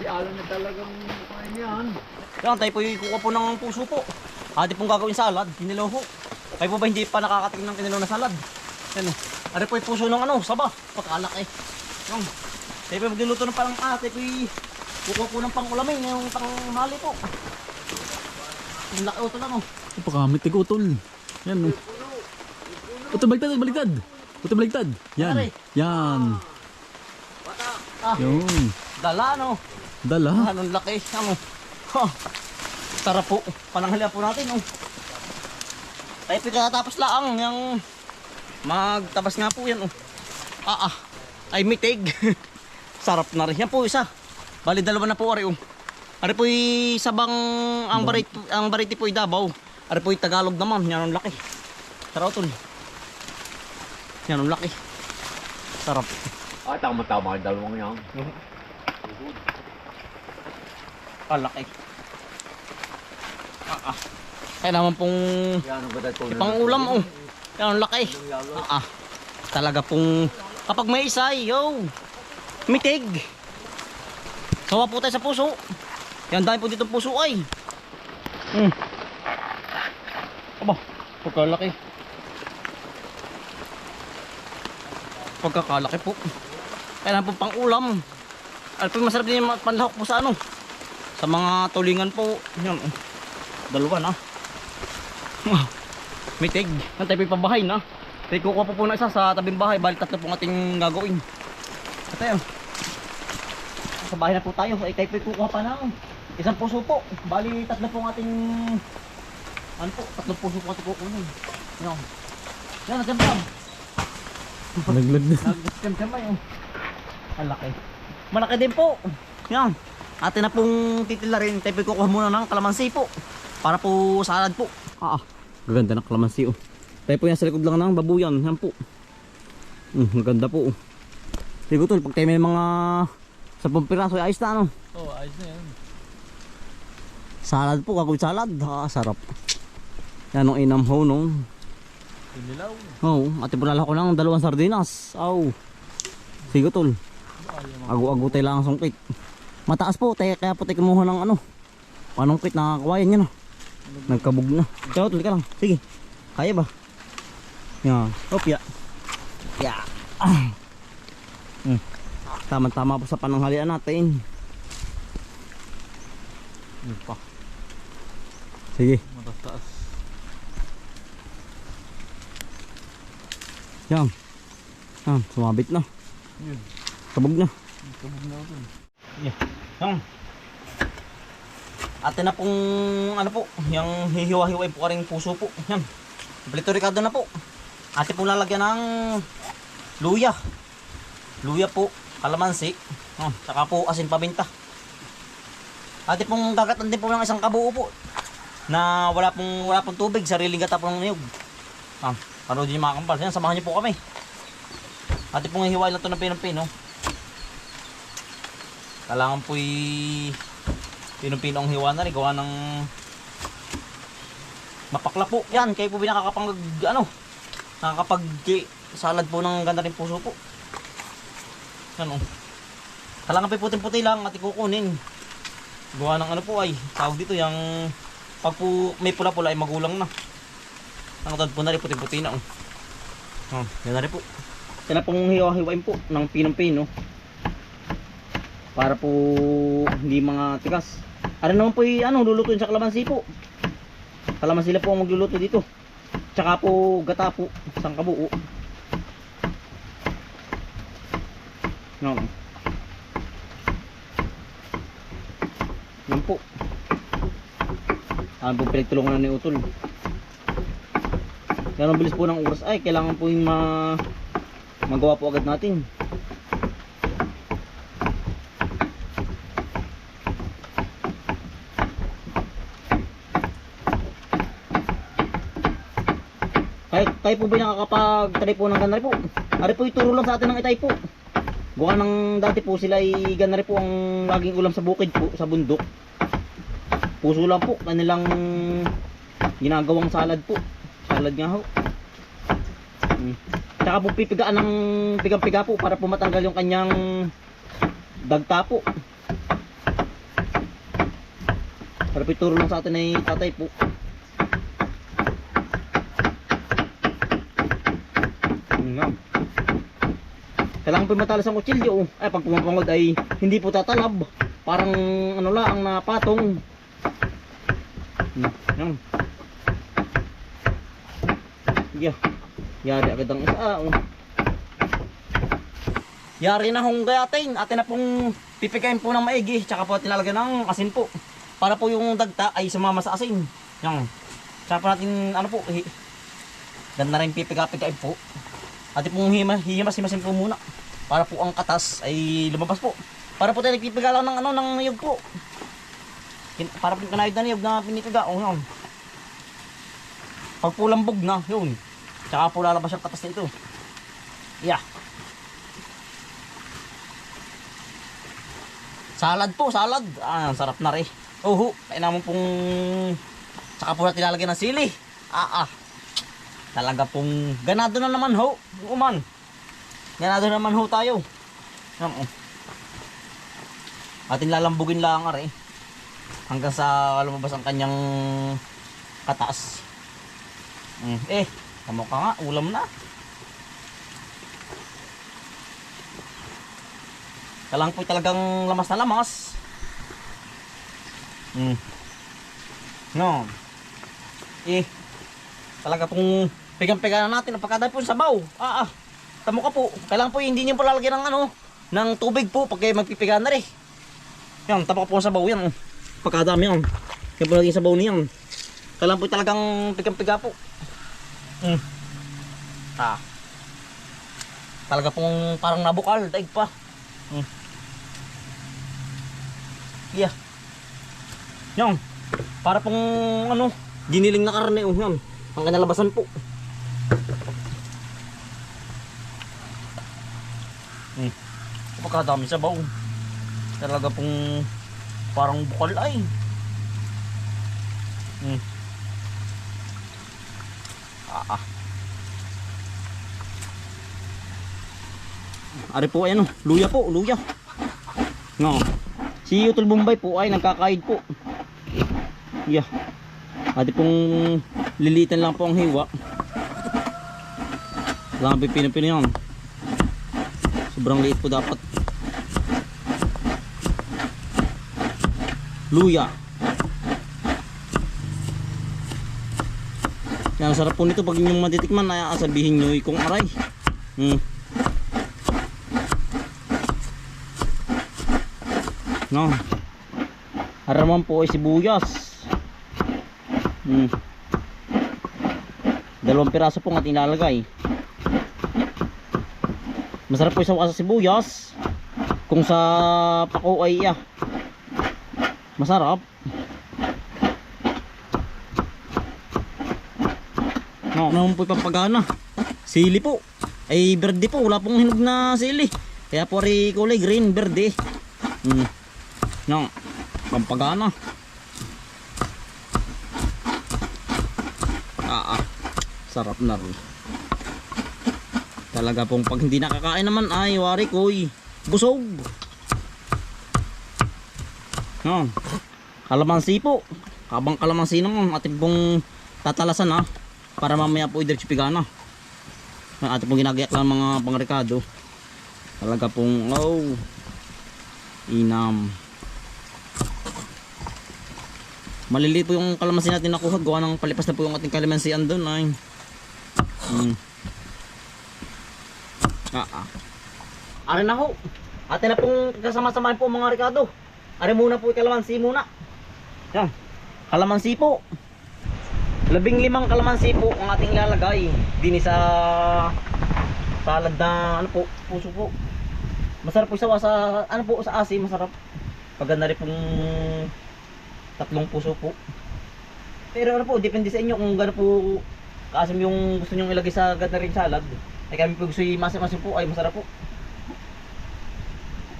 si Alan na talagang kain yan. Yan, tayo po kukuha po ng puso po. Ate pong gagawin salad, kinilaw ho. Kayo po ba hindi pa nakakatingin ng kinilaw na salad? Yan o. Ari po yung puso ng ano, saba. Pagkalak eh. Yan. Tayo po magluluto ng parang ate po kukuha po ng pang-ulamin, yung pang-hali po. Yung laki utol lang o. Pakamit tig utol. Yan o. Utol baligtad, baligtad. Utol baligtad. Yan. Yan. Ah, Yun. dala no. Dala. Anong laki. Ano. Ha. Sarap po. Pananghalian po natin oh. Tayo po katapos laang yung magtabas nga po yan oh. Ay mitig. Sarap na rin. Yan po isa. Bali dalawa na po ari oh. Ari po sabang ang bariti po Davao. Ari po Tagalog naman. Yan ang laki. Sarap tol. Yan ang laki. Sarap. Ah, tama-tama ang dalawang yan. Kalaki. Kaya naman pong Yan ang ganda ito. pang ulam oh. Yan ang laki. Talaga pong kapag may isay, yo. Mitig. Sawa po tayo sa puso. Yan dahil po dito puso ay. Aba, pagkalaki. Pagkakalaki po. Kaya naman po pang ulam. Ano po masarap din yung panlahok po sa ano. Sa mga tulingan po. Yan oh. Dalawa na. Mitig. Ang tayo po pabahay na. Tayo kukuha po na isa sa tabing bahay. Bali tatlo po ating gagawin. At ayun. Sa bahay na po tayo. Ay tayo po kukuha pa na. Isang puso po. Bali tatlo po ating ano po. Tatlong puso po ating kukunin. Yan. Yan. Nagkampiam. Naglag na. Nagkampiam yun. Ang laki. Malaki din po. Yan. Atin na pong titila rin. Tayo po kukuha muna ng kalamansi po. Para po salad po. Gaganda ng kalamansi oh. Tayo po yan sa likod lang ng babuyan. Yan po. Maganda po oh. Sige tol, pag tayo may mga 10 piraso ay ayos na ano. Oh, ayos na yan. Salad po, gagawin salad. Sarap. Yan ang inamho nung. Inilaw. Oo, ate po nalako ng 2 sardinas. Sige tol. Agu-agu tayo lang ang sungkit. Mataas po, kaya po tayo kumuha ng ano. Panungkit na kawayan yan. Nagkabog na. Kaya tol, ka lang. Sige. Kaya ba? Yan. Hop ya. Ya. Tama-tama po sa pananghalian natin. Yan pa. Sige. Mataas. Yan. Yan. Sumabit na. Yun. Kabog na. Kabog na ito. Yeah. Yan. Atin na pong ano po, yung hihiwa-hiway po karing puso po. Yan. Kompleto ricado na po. Ate po lalagyan ng luya. Luya po, kalamansi. Saka po asin paminta. Ate pong gagatan din po ng isang kabuo po. Na wala pong tubig, sariling gata po ng niyog. Ano din yung mga kampal. Yan, samahan niyo po kami. Ate pong hihiway lang ito ng pinong-pino. Kailangan po'y pinong-pino ang hiwa na rin. Gawa ng mapakla po. Yan, kayo po nakakapag ano, nakakapag salad po ng ganda rin puso po. Yan o. Kailangan pa puting-puti lang at ikukunin. Gawa ng ano po ay tawag dito yung pag po may pula-pula ay magulang na. Ang tawag po na rin puting-puti na o. Yan na rin po. Yan na pong hiwa-hiwain po ng pinong-pino. Para po hindi mga tigas. Ano naman po yung ano, lulutuin sa kalamansi po. Kalamansi lang po ang magluluto dito. Tsaka po gata po, isang kabuo. No. Yan po. Ano po pinagtulungan na ni Utol. Yan ang bilis po ng oras. Ay, kailangan po yung magawa po agad natin. Tayo po ba nakakapag-try po ng ganari po? Ari po ituro lang sa atin ng itay po. Gawa ng dati po sila ay ganari po ang laging ulam sa bukid po, sa bundok. Puso lang po, kanilang ginagawang salad po. Salad nga ho. Tsaka po pipigaan ng pigang-piga po para po matanggal yung kanyang dagta po. Para pituro lang sa atin ay tatay po. Yan. Kailangan po matalas ang kutsilyo. Ay, pag pumapangod ay hindi po tatalab. Parang ano lang, napatong. Yan. Yeah. Yari agad ang isa. Yari na hong gayatin. Atin na pong pipigayin po ng maigi. Tsaka po tinalagyan ng asin po. Para po yung dagta ay sumama sa asin. Yan. Tsaka po natin ano po. Ganda rin pipiga-pigayin po. Atin pong hihimas-himasin po muna. Para po ang katas ay lumabas po. Para po tayo nagpipiga lang ng ano, ng niyog po. Para po kanayod na niyog na pinipiga. O yan. Pag po lambog na, yun. Tsaka po lalabas yung katas nito. Yeah. Salad po, salad. Ah, sarap na rin. Oho, kaya naman pong tsaka po natin lalagyan ng sili. Talaga pong ganado na naman ho. Uman. Ganado na naman ho tayo. Atin lalambugin lang are. Hanggang sa lumabas ang kanyang kataas. Tamo ka nga, ulam na. Kailangan po talagang lamas na lamas. No. Talaga pong pegang-pegan na natin. Napakadami po yung sabaw. Tamo ka po. Kailangan po hindi niyo po lalagyan ng ano, ng tubig po pag kayo magpipigan na rin. Yan, tamo ka po ang sabaw yan. Pagkadami yan. Kaya po laging sabaw niyan. Kailangan po talagang pegang-pega po. Talaga pong parang nabukal. Daig pa. Yeah. Yan. Para pong ano, giniling na karne. Yan. Ang kanalabasan po. Pagkadami sabaw. Talaga pong parang bukal ay. Ari po ay ano, luya po, luya. No. Si Utol Bombay po ay nagkakaid po. Yeah. Ati pong lilitan lang po ang hiwa. Lang pipino-pino yan. Sobrang liit po dapat. Luya. Yan, sarap po nito pag inyong matitikman ay sabihin nyo kung aray. No. Haraman po ay sibuyas. 2 piraso po ang ating lalagay. Masarap po isaw sa sibuyas. Kung sa pako ay masarap. No, naman po ipapagana. Sili po. Ay berde po, wala pong hinog na sili. Kaya po rin kulay green, berde. No, pampagana. Sarap na rin. Talaga pong pag hindi nakakain naman ay wari ko'y busog. No, kalamansi po. Habang kalamansi naman ating pong tatalasan para mamaya po i-diretso pigana. Ating pong ginagayak lang mga pangrekado. Talaga pong inam. Maliliit po yung kalamansi natin nakuha. Gawa ng palipas na po yung ating kalamansian doon ay. Ari na ho. Atin na pong kasama-samahin po mga rekado. Ari muna po yung kalamansi muna. Yan. Kalamansi po. 15 kalamansi po ang ating ilalagay. Dini sa salad na ano po, puso po. Masarap po sawa sa ano po sa asin, masarap. Paganda rin pong 3 puso po. Pero ano po, depende sa inyo kung gaano po kaasim yung gusto niyo ilagay sa ganda rin salad. Ay kami po gusto i-masin po ay masarap po.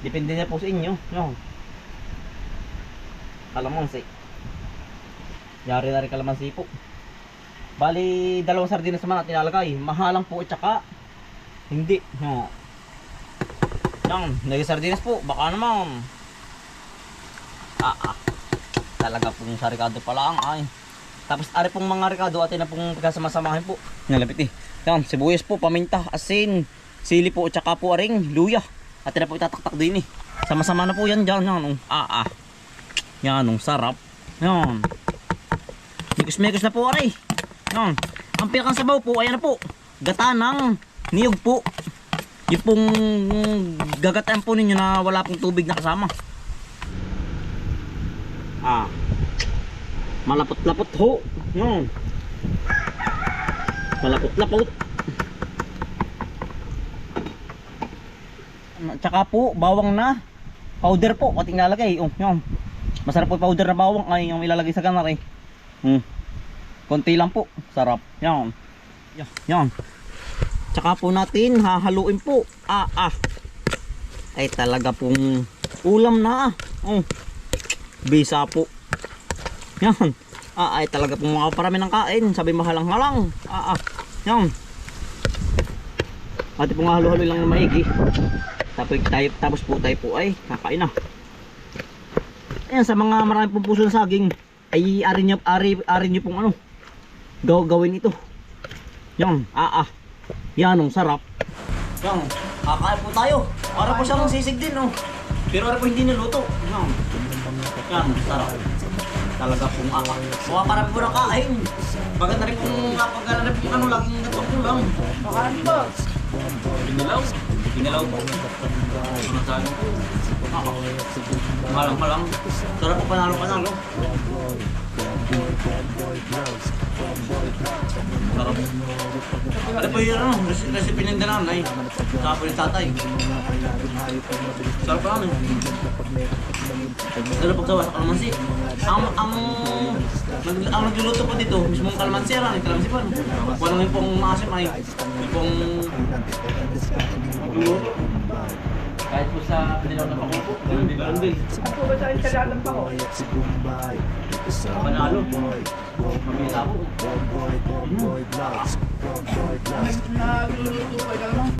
Depende na po sa inyo, no. Kalamansi. Yari na rin kalamansi po. Bali 2 sardinas naman natin ilalagay. Mahalang po at saka hindi, no. Yan, naging sardinas po, baka naman. talaga pong sa Ricardo pala ang ay. Tapos ari pong mga Ricardo atin na pong pagkasama-samahin po. Nalapit eh. Yan, sibuyas po, paminta, asin, sili po, tsaka po aring luya. Atin na po itataktak din eh. Sama-sama na po yan dyan. Yan, yan, sarap. Yan. Mikos-mikos na po aray. Yan. Ang pinakang sabaw po, ayan na po. Gata ng niyog po. Yung pong gagataan po ninyo na wala pong tubig na kasama. Malapot-lapot ho. Yan. Malapot-lapot. Tsaka po, bawang na. Powder po, ating lalagay. Yan. Masarap po powder na bawang ay yung ilalagay sa ganar eh. Konti lang po, sarap. Yan. Yan. Tsaka po natin hahaluin po. Ay talaga pong ulam na. Bisa po. Yan. Ay talaga pong makaparami ng kain. Sabi mahalang-halang. Yan. Ate pong halo-halo lang na maigi. Tapos po tayo po ay kakain na. Ayan, sa mga marami pong puso ng saging ay ari nyo pong gawin ito. Yan, yan ang sarap. Yan, kakain po tayo. Para po siyang sisig din pero para po hindi niluto. Yan, sarap. Talaga pong para po ng kain. Bagay na rin pong kapag na rin pong laging gatong lang. Kakain ba? Ginalaw po. Malang-malang. Sarap po panalo-panalo. Sarap. Ano po yun recipe ng dananay. Saka po yung tatay. Sarap lang Sarap pagsawa sa kalamansi. Ang nagluluto po dito, mismong kalamansi lang. Kalamansi po. Kung ano yung pong maasim ay yung pong magluluto. Kahit po sa panilaw na pakupo, ganun din. Ako ba tayo sa lalang pa ko? Panalo. Mamila po. Nagluluto pa lang.